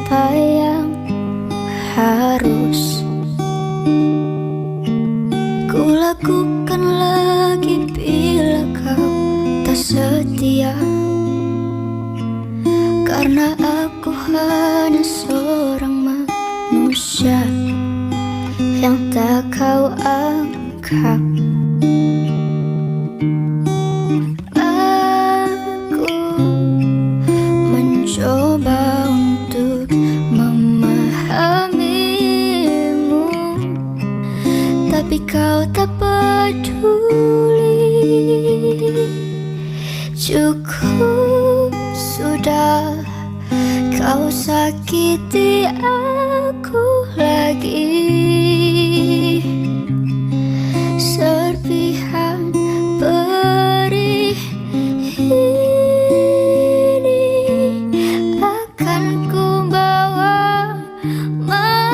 Apa yang harus ku lakukan lagi bila kau tak setia? Karena aku hanya seorang manusia yang tak kau anggap. Aku mencoba untuk memahamimu, tapi kau tak peduli. Cukup sudah, kau sakiti aku lagi. Serpihan perih ini akan ku bawa mati.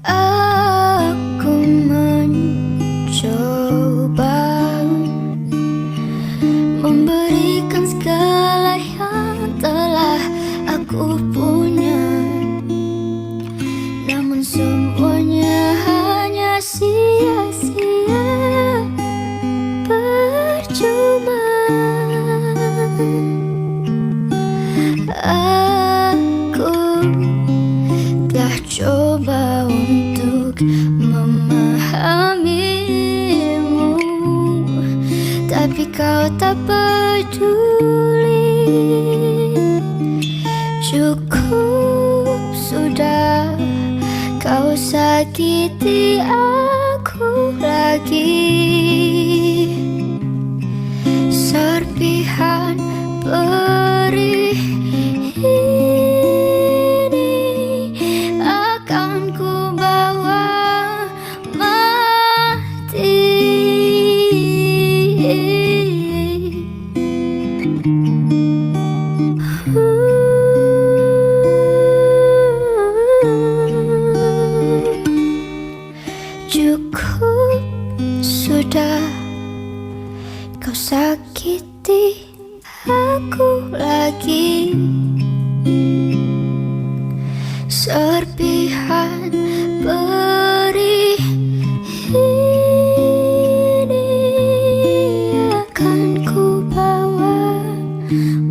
Aku mencoba memberikan segala yang telah aku punya, namun semuanya hanya sia-sia, percuma. Aku telah coba untuk memahamimu, tapi kau tak peduli. Cukup sudah, kau sakiti aku lagi. Serpihan perih ini akan ku bawa mati. Cukup sudah, kau sakiti aku lagi. Serpihan perih ini akan ku bawa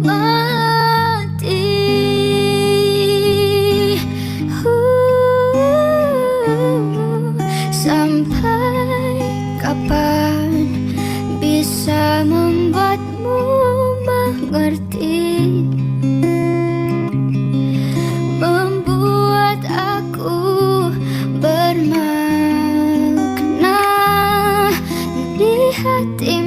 mati. Sampai kapan bisa membuatmu mengerti, membuat aku bermakna di hatimu?